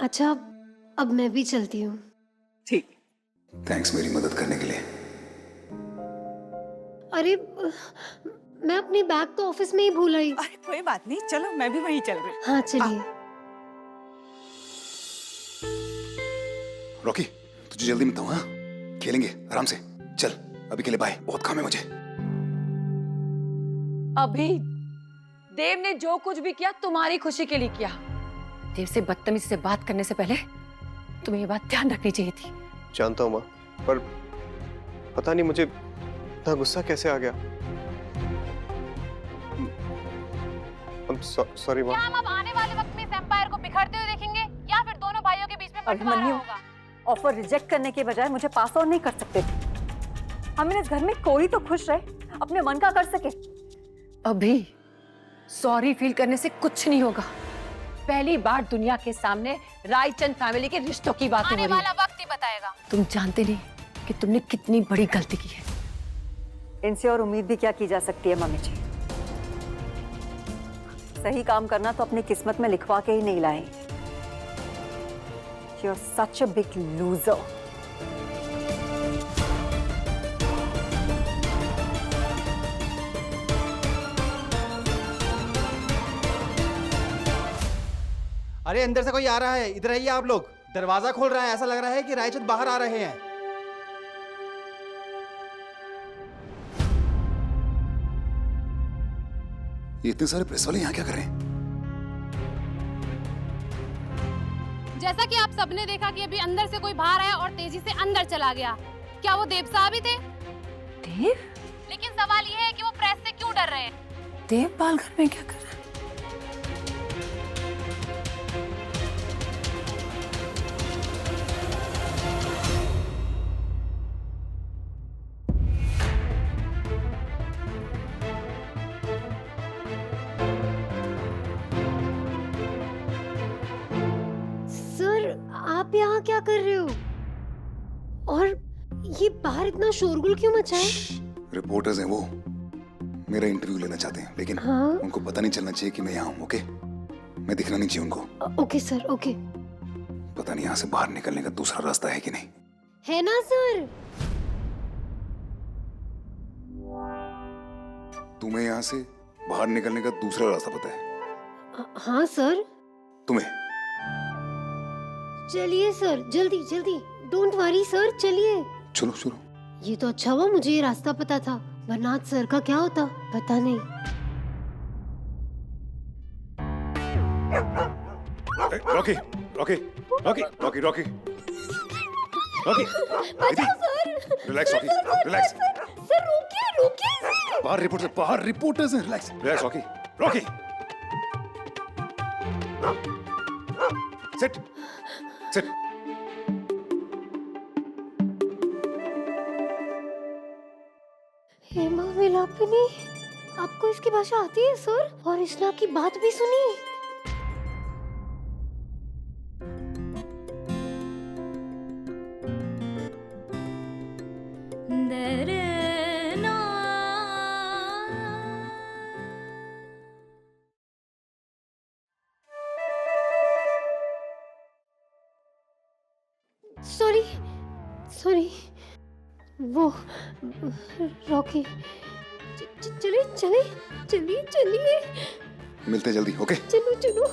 अच्छा, अब मैं भी चलती हूँ। ठीक। थैंक्स मेरी मदद करने के लिए। अरे मैं अपनी बैग तो ऑफिस में ही भूल आई। अरे कोई बात नहीं, चलो मैं भी वहीं चल रही हूँ। हाँ चलिए। रॉकी तुझे जल्दी मिलता हूँ। हाँ खेलेंगे आराम से। चल अभी के लिए बाय, बहुत काम है मुझे। अभी देव ने जो कुछ भी किया तुम्हारी खुशी के लिए किया। देव से बदतमीजी से बात करने से पहले तुम्हें ये बात ध्यान रखनी चाहिए थी। जानता हूँ माँ, पर पता नहीं मुझे इतना गुस्सा कैसे आ गया। सॉरी माँ। क्या हम अब आने वाले वक्त में इस एम्पायर को बिखरते हुए देखेंगे या फिर दोनों भाइयों के बीच में बंटवारा अभिमन्यु, होगा? ऑफर रिजेक्ट करने के बजाय मुझे पास ऑन नहीं कर सकते थे। हमें इस घर में कोई तो खुश रहे, अपने मन का कर सके। अभी सॉरी फील करने से कुछ नहीं होगा। पहली बार दुनिया के सामने रायचंद फैमिली के रिश्तों की बातें हो आने रही वाला हैं। वक्त ही बताएगा। तुम जानते नहीं कि तुमने कितनी बड़ी गलती की है। इनसे और उम्मीद भी क्या की जा सकती है मम्मी जी। सही काम करना तो अपनी किस्मत में लिखवा के ही नहीं लाए। You're such a big loser. अरे अंदर से कोई आ रहा है, इधर आइए आप लोग। दरवाजा खोल रहा है, ऐसा लग रहा है कि रायचंद बाहर आ रहे हैं। ये इतने सारे प्रेस वाले यहाँ क्या कर रहे हैं? जैसा कि आप सबने देखा कि अभी अंदर से कोई बाहर आया और तेजी से अंदर चला गया। क्या वो देव साहब ही थे? देव? लेकिन सवाल ये है कि वो प्रेस से क्यों डर रहे हैं? देव बालघर में क्या कर रहा है? सर आप यहाँ क्या कर रहे हो? और ये बाहर इतना शोरगुल क्यों मचा है? रिपोर्टर्स हैं वो, मेरा इंटरव्यू लेना चाहते हैं, लेकिन हाँ? उनको पता नहीं चलना चाहिए कि मैं यहाँ हूँ। ओके, मैं दिखना नहीं चाहिए उनको। Okay sir, okay. पता नहीं यहाँ से बाहर निकलने का दूसरा रास्ता है कि नहीं। है ना सर? तुम्हें यहाँ से बाहर निकलने का दूसरा रास्ता पता है? हाँ सर। तुम्हें? चलिए सर, जल्दी जल्दी। डोंट वरी सर, चलिए। चलो चलो। ये तो अच्छा हुआ मुझे ये रास्ता पता था, वरना आज सर का क्या होता पता नहीं। Rocky Rocky Rocky Rocky Rocky Rocky, relax Rocky, relax. Sir रोकिए रोकिए इसे। बाहर रिपोर्टर्स हैं, relax relax Rocky Rocky. Sit sit. Hema Vilapini, आपको इसकी भाषा आती है सर? और इस्ना की बात भी सुनी? सॉरी सॉरी, वो रॉकी। चलिए चलिए चलिए चलिए। मिलते जल्दी, ओके? चलो चलो।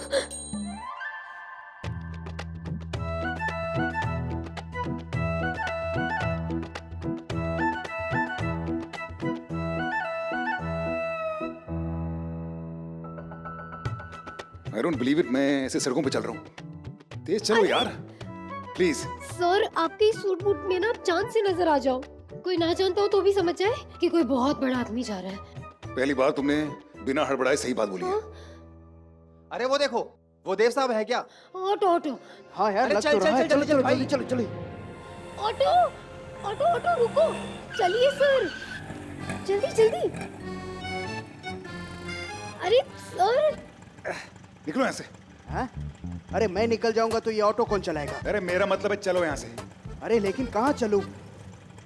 आई डोंट बिलीव इट, मैं ऐसे सड़कों पे चल रहा हूँ। तेज चलो यार, प्लीज। सर आपके सूट बूट में ना आप चांद से नजर आ जाओ। कोई ना जानता हो तो भी समझ जाए कि कोई बहुत बड़ा आदमी जा रहा है। पहली बार तुमने बिना हड़बड़ाए सही बात बोली है। अरे वो देखो, वो देव साहब है क्या? Auto auto. हाँ यार, अरे लग चल, तो चल, रहा है। चल, चलो चल, चलो भाई। जल्दी चलो चलो। ऑटो ऑटो ऑटो रुको, चलिए सर जल्दी जल्दी। अरे सर निकलो यहाँ से। हाँ? अरे मैं निकल जाऊंगा तो ये ऑटो कौन चलाएगा? अरे मेरा मतलब है चलो यहाँ से। अरे लेकिन कहाँ चलूं?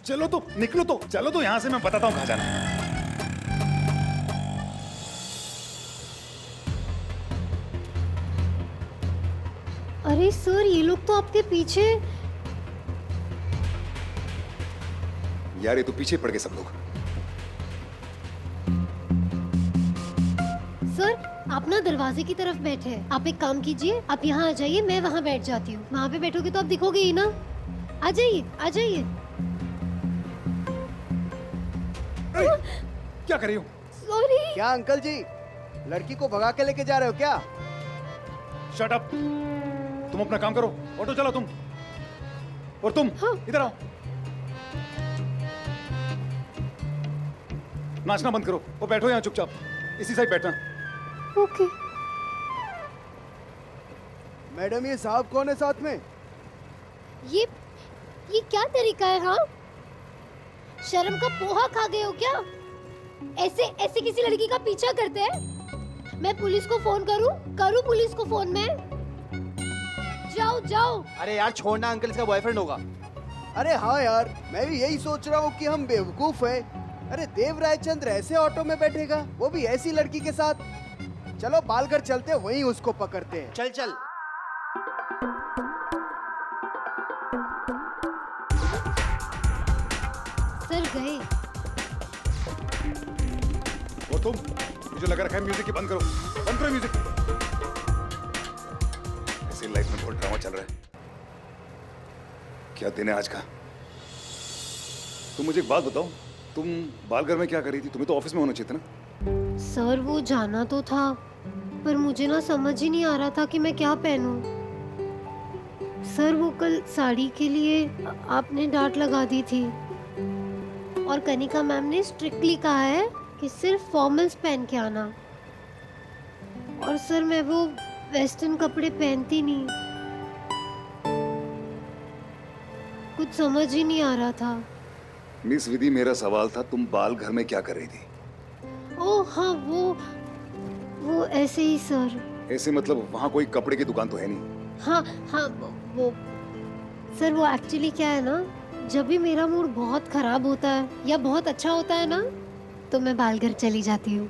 चलो तो, निकलो तो, चलो तो यहाँ से, मैं बताता हूँ कहाँ जाना है। अरे सर, ये लोग तो आपके पीछे। यार ये तो पीछे पड़ गए सब लोग। सर, आप ना दरवाजे की तरफ बैठे हैं। आप एक काम कीजिए, आप यहाँ आ जाइए, मैं वहाँ बैठ जाती हूँ। वहाँ पे बैठोगे तो आप दिखोगे ही ना। आ जाइए, आ जाइए। क्या कर रही हो? सॉरी। क्या अंकल जी, लड़की को भगा के लेके जा रहे हो क्या? Shut up. तुम अपना काम करो, ऑटो चलाओ तुम। और तुम इधर आओ। नाचना बंद करो और बैठो यहाँ चुपचाप, इसी साइड बैठना। ओके। मैडम, ये साहब कौन है साथ में? ये क्या तरीका है? हाँ, शर्म का पोहा खा गए हो क्या? ऐसे ऐसे किसी लड़की का पीछा करते हैं? मैं पुलिस को फोन करूं पुलिस को फोन में? जाओ जाओ। अरे यार छोड़ना, अंकल इसका बॉयफ्रेंड होगा। अरे हाँ यार, मैं भी यही सोच रहा हूँ कि हम बेवकूफ हैं। अरे देवराय चंद्र ऐसे ऑटो में बैठेगा, वो भी ऐसी लड़की के साथ। चलो बालघर चलते, वहीं उसको पकड़ते हैं। चल चल। सर गए। और तुम, मुझे लगा रखा है म्यूजिक की बंद करो, बंद करो म्यूजिक। ऐसी लाइफ में बहुत ड्रामा चल रहा है। क्या दिन है आज का? तुम मुझे एक बात बताओ, तुम बालघर में क्या कर रही थी? तुम्हें तो ऑफिस में होना चाहिए था ना। सर, वो जाना तो था, पर मुझे ना समझ ही नहीं आ रहा था कि मैं क्या पहनूं। सर, वो कल साड़ी के लिए आपने डांट लगा दी थी, और कनिका मैम ने स्ट्रिक्टली कहा है कि सिर्फ फॉर्मल्स पहन के आना। और सर, मैं वो वेस्टर्न कपड़े पहनती नहीं। कुछ समझ ही नहीं आ रहा था। मिस विधि, मेरा सवाल था तुम बालघर में क्या कर रही थी? ओह हाँ, वो ऐसे ही सर। ऐसे मतलब वहाँ कोई कपड़े की दुकान तो है नहीं? हाँ हाँ, वो सर, वो एक्चुअली क्या है ना, जब भी मेरा मूड बहुत खराब होता है या बहुत अच्छा होता है ना, तो मैं बालघर चली जाती हूँ।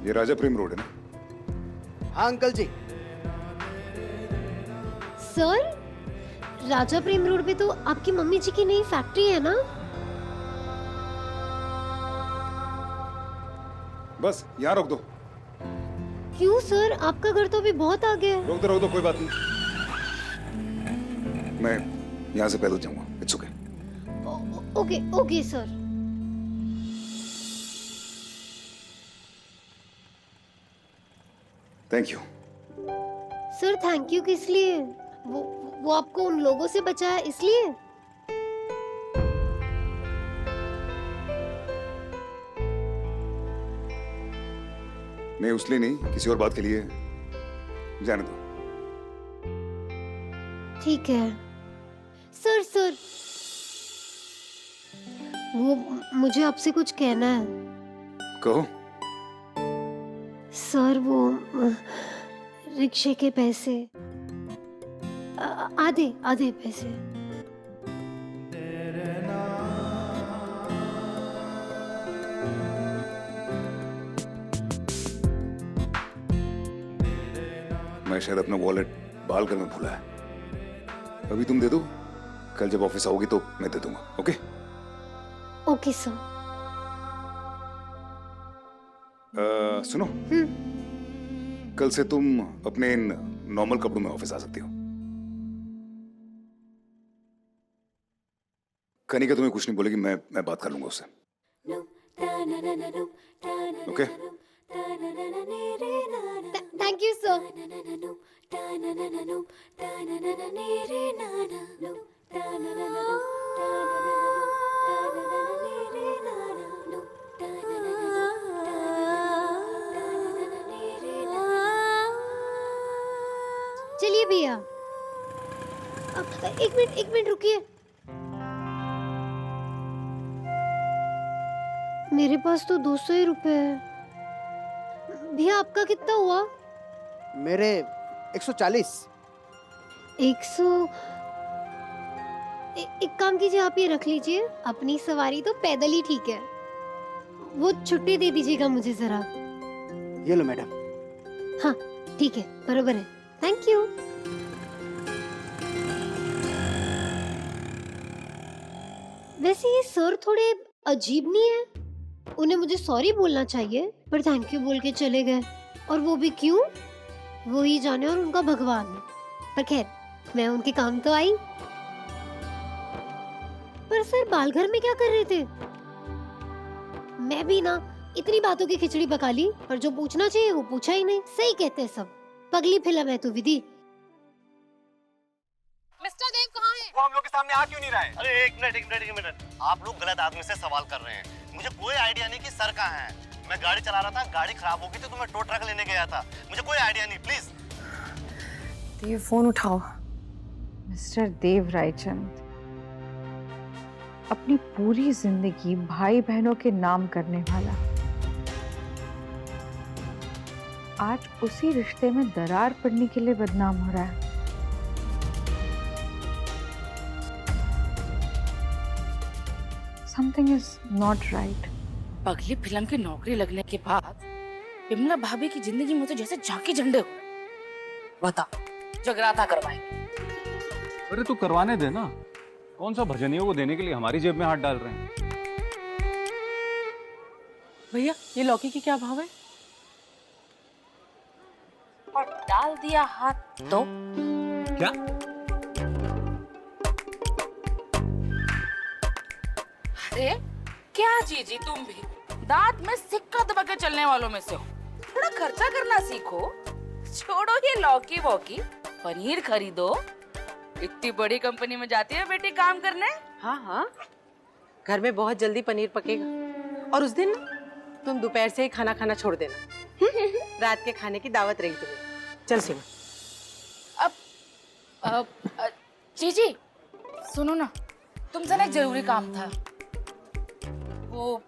ये राजा प्रेम रोड है ना? हाँ अंकल जी। सर, राजा प्रेम रोड पे तो आपकी मम्मी जी की नई फैक्ट्री है ना? बस यहाँ रोक दो। क्यों सर, आपका घर तो अभी बहुत आगे है। रोक दो, कोई बात नहीं। मैं यहाँ से पैदल जाऊंगा, it's okay. Okay okay sir. Thank you. Sir, thank you किस लिए? वो आपको उन लोगों से बचाया इसलिए? नहीं, उसलिए नहीं, किसी और बात के लिए। जाने दो। ठीक है सर, वो मुझे आपसे कुछ कहना है। कहो। सर, वो रिक्शे के पैसे, आधे पैसे। मैं शायद अपना वॉलेट बालघर में भूला है। अभी तुम दे दो, कल जब ऑफिस आओगी तो मैं दे दूंगा। ओके? Okay sir. सुनो, कल से तुम अपने इन नॉर्मल कपड़ों में ऑफिस आ सकती हो। कनिका तुम्हें कुछ नहीं बोलेगी, मैं बात कर लूंगा उससे। ओके? Thank you sir. चलिए भैया, एक मिनट रुकिए। मेरे पास तो 200 ही रुपए है। भैया, आपका कितना हुआ? मेरे 140। एक काम कीजिए, आप ये रख लीजिए। अपनी सवारी तो पैदल ही ठीक है। वो छुट्टी दे दीजिएगा मुझे जरा। ये लो मैडम। हाँ ठीक है, बरोबर है। Thank you. वैसे ये सर थोड़े अजीब नहीं है? उन्हें मुझे सॉरी बोलना चाहिए पर थैंक यू बोल के चले गए, और वो भी क्यों, वो ही जाने और उनका भगवान। पर खैर, मैं उनके काम तो आई। पर सर बाल घर में क्या कर रहे थे? मैं भी ना इतनी बातों की खिचड़ी पका ली, पर जो पूछना चाहिए वो पूछा ही नहीं। सही कहते हैं सब, पगली फिल्म है तू विधि। मिस्टर देव कहाँ है? वो हम लोग के सामने आ क्यों नहीं रहा है? अरे एक मिनट, आप लोग गलत आदमी से सवाल कर रहे हैं। मुझे कोई आइडिया नहीं कि सर कहाँ हैं। मैं गाड़ी चला रहा था, गाड़ी खराब हो गई थी तो मैं टो ट्रक लेने गया था। मुझे कोई आइडिया नहीं, प्लीज। देव, फोन उठाओ। मिस्टर देव रायचंद अपनी पूरी जिंदगी भाई बहनों के नाम करने वाला, आज उसी रिश्ते में दरार पड़ने के लिए बदनाम हो रहा है। Something is not right. पगली फिल्म की नौकरी लगने के बाद विमला भाभी की जिंदगी में तो जैसे झांकी झंडे हो। बता, जगराता करवाएंगे? अरे तू करवाने दे ना, कौन सा भजनियों को देने के लिए हमारी जेब में हाथ डाल रहे हैं। भैया ये लौकी की क्या भाव है? और डाल दिया हाथ तो क्या? अरे क्या जीजी, तुम भी दांत में सिक्का दबा के चलने वालों में से हो। थोड़ा खर्चा करना सीखो। छोड़ो ये लौकी वौकी, पनीर खरीदो। इतनी बड़ी कंपनी में जाती है बेटी काम करने। हाँ हाँ, घर में बहुत जल्दी पनीर पकेगा। और उस दिन तुम दोपहर से ही खाना खाना छोड़ देना। रात के खाने की दावत रही तुम्हें। चल सीमा। अब जीजी सुनो ना, तुमसे ना एक जरूरी काम था। वो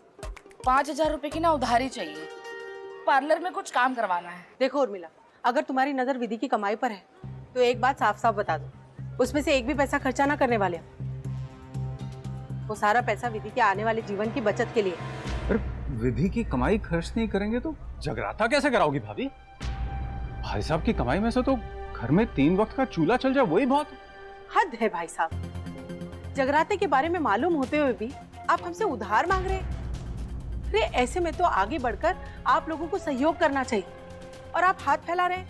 5,000 रुपए की ना उधारी चाहिए, पार्लर में कुछ काम करवाना है। देखो उर्मिला, अगर तुम्हारी नजर विधि की कमाई पर है तो एक बात साफ साफ बता दो, उसमें से एक भी पैसा खर्चा ना करने वाले हम। वो सारा पैसा विधि के आने वाले जीवन की बचत के लिए। पर विधि की कमाई खर्च नहीं करेंगे तो जगराता कैसे कराओगी भाभी? भाई साहब की कमाई में से तो घर में 3 वक्त का चूल्हा चल जाए वही बहुत। हद है भाई साहब, जगराते के बारे में मालूम होते हुए भी आप हमसे उधार मांग रहे हैं। अरे ऐसे में तो आगे बढ़कर आप लोगों को सहयोग करना चाहिए और आप हाथ फैला रहे हैं।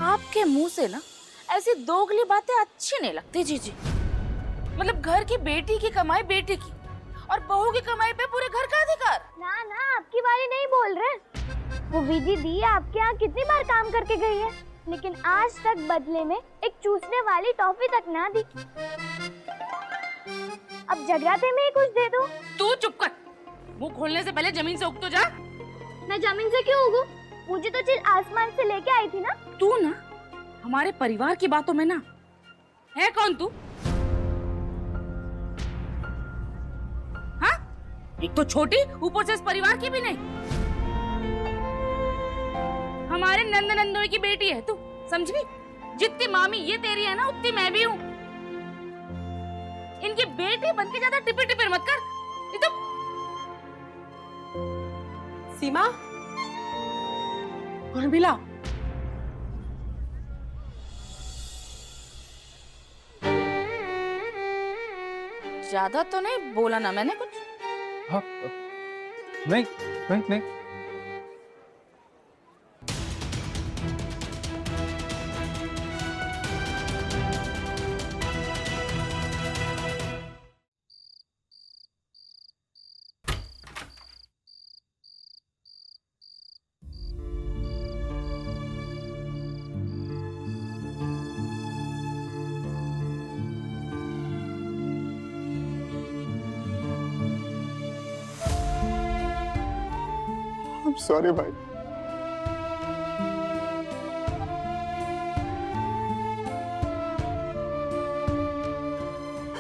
आपके मुंह से ना ऐसी दोगली बातें अच्छी नहीं लगती जीजी। मतलब घर की बेटी की कमाई बेटी की और बहू की कमाई पे पूरे घर का अधिकार। ना ना, आपकी बारी नहीं बोल रहे। वो विधि दी आपके यहाँ कितनी बार काम करके गई है, लेकिन आज तक बदले में एक चूसने वाली टॉफी तक ना दी। अब जगराते में ही कुछ दे दो। तू चुप कर, मुंह खोलने से पहले जमीन से उग तो जा। मैं जमीन से क्यों उगूं? मुझे तो चिल आसमान से लेके आई थी ना। तू ना हमारे परिवार की बातों में ना है कौन तू? हाँ, एक तो छोटी, ऊपर से इस परिवार की भी नहीं। हमारे नंद नंदोई की बेटी है तू, समझी? जितनी मामी ये तेरी है ना, उतनी मैं भी हूँ। इनकी बेटी बन के ज्यादा टिपिर टिपिर मत कर। ये तो सीमा, उर्मिला, ज्यादा तो नहीं बोला ना मैंने कुछ? हाँ, नहीं नहीं नहीं। सॉरी भाई।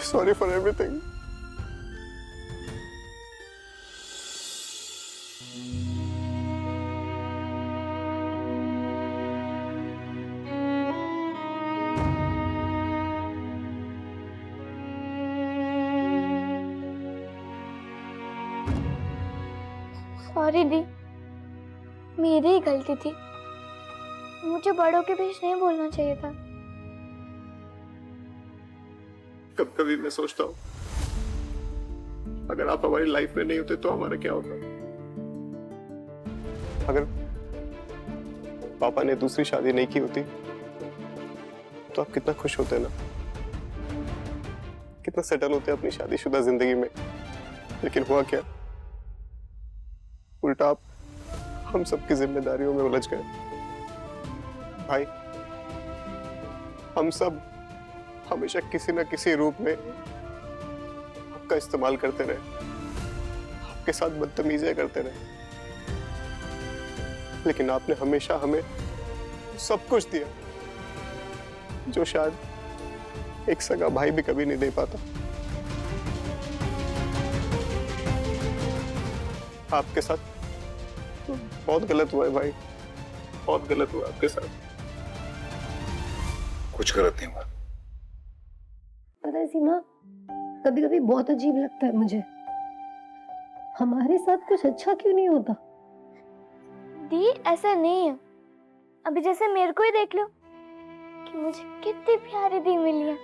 Sorry for everything. सॉरी दी, मेरी ही गलती थी। मुझे बड़ों के बीच नहीं बोलना चाहिए था। कभी कभी मैं सोचता हूँ अगर आप हमारी लाइफ में नहीं होते तो हमारा क्या होता। अगर पापा ने दूसरी शादी नहीं की होती तो आप कितना खुश होते ना, कितना सेटल होते अपनी शादीशुदा जिंदगी में। लेकिन हुआ क्या, उल्टा आप हम सबकी जिम्मेदारियों में उलझ गए। भाई, हम सब हमेशा किसी न किसी रूप में आपका इस्तेमाल करते रहे, आपके साथ बदतमीजियां करते रहे, लेकिन आपने हमेशा हमें सब कुछ दिया जो शायद एक सगा भाई भी कभी नहीं दे पाता। आपके साथ बहुत गलत हुआ है भाई, बहुत गलत हुआ आपके साथ। कुछ गलत नहीं हुआ। पता है सीमा, कभी कभी बहुत अजीब लगता है मुझे, हमारे साथ कुछ अच्छा क्यों नहीं होता। दी ऐसा नहीं है, अभी जैसे मेरे को ही देख लो कि मुझे कितनी प्यारी दी मिली है।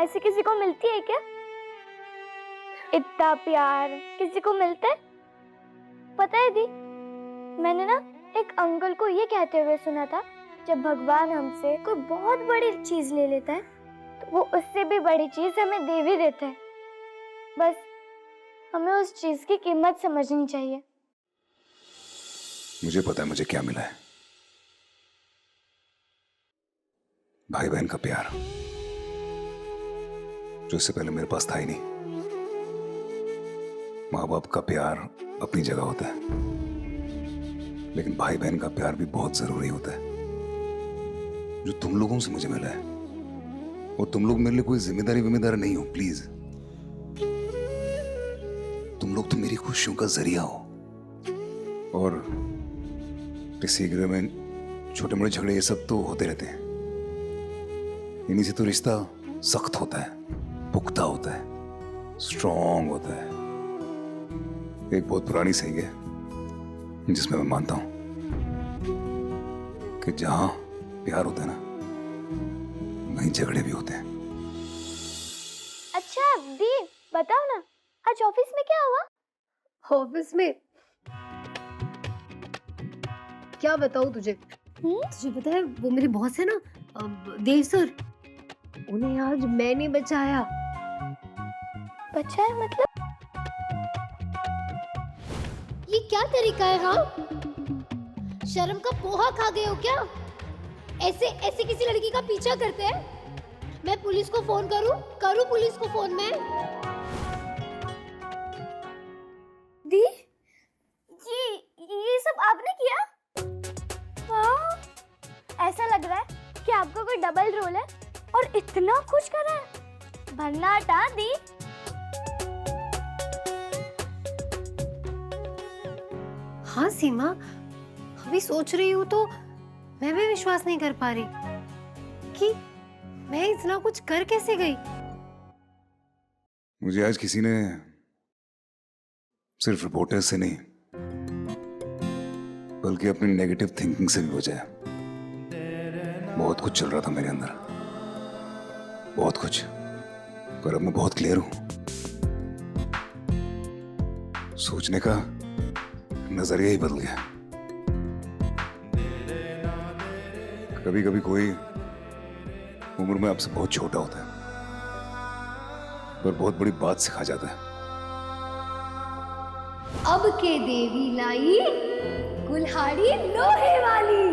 ऐसे किसी को मिलती है क्या? इतना प्यार किसी को मिलता है? पता है दी, मैंने ना एक अंकल को ये कहते हुए सुना था, जब भगवान हमसे कोई बहुत बड़ी चीज ले लेता है तो वो उससे भी बड़ी चीज हमें दे भी देता है। बस हमें उस चीज की कीमत समझनी चाहिए। मुझे पता है मुझे क्या मिला है। भाई बहन का प्यार, जो इससे पहले मेरे पास था ही नहीं। माँ बाप का प्यार अपनी जगह होता है, लेकिन भाई बहन का प्यार भी बहुत जरूरी होता है, जो तुम लोगों से मुझे मिला है। और तुम लोग मेरे लिए कोई जिम्मेदारी नहीं हो, प्लीज। तुम लोग तो मेरी खुशियों का जरिया हो। और किसी घर में छोटे मोटे झगड़े ये सब तो होते रहते हैं, इन्हीं से तो रिश्ता सख्त होता है, पुख्ता होता है, स्ट्रॉन्ग होता है। एक बहुत पुरानी सही है जिसमें मैं मानता हूं कि जहां प्यार होता है ना, वहीं झगड़े भी होते हैं। अच्छा दी, बताओ ना, आज ऑफिस में क्या हुआ? ऑफिस में क्या बताऊं तुझे? तुझे पता है वो मेरे बॉस है ना, देव सर, उन्हें आज मैंने बचाया। बचाया मतलब? ये क्या तरीका है? हाँ, शर्म का पोहा खा गए हो क्या? ऐसे किसी लड़की का पीछा करते हैं? मैं पुलिस को फोन करूं पुलिस को फोन में? दी, ये सब आपने किया? वाह, ऐसा लग रहा है कि आपका कोई डबल रोल है और इतना कुछ कर रहा है। भन्नाटा दी। हाँ सीमा, अभी सोच रही हूँ तो मैं भी विश्वास नहीं कर पा रही कि मैं इतना कुछ कर कैसे गई। मुझे आज किसी ने सिर्फ रिपोर्टर्स से नहीं, बल्कि अपनी नेगेटिव थिंकिंग से भी बचाया। बहुत कुछ चल रहा था मेरे अंदर, बहुत कुछ, पर अब मैं बहुत क्लियर हूं। सोचने का नजरिया ही बदल गया। कभी कभी कोई उम्र में आपसे बहुत छोटा होता है, पर बहुत बड़ी बात सिखा जाता है। अब के देवी लाई कुल्हाड़ी लोहे वाली,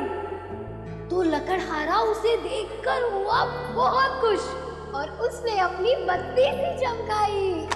तो लकड़हारा उसे देखकर हुआ बहुत खुश और उसने अपनी बत्ती सी चमकाई।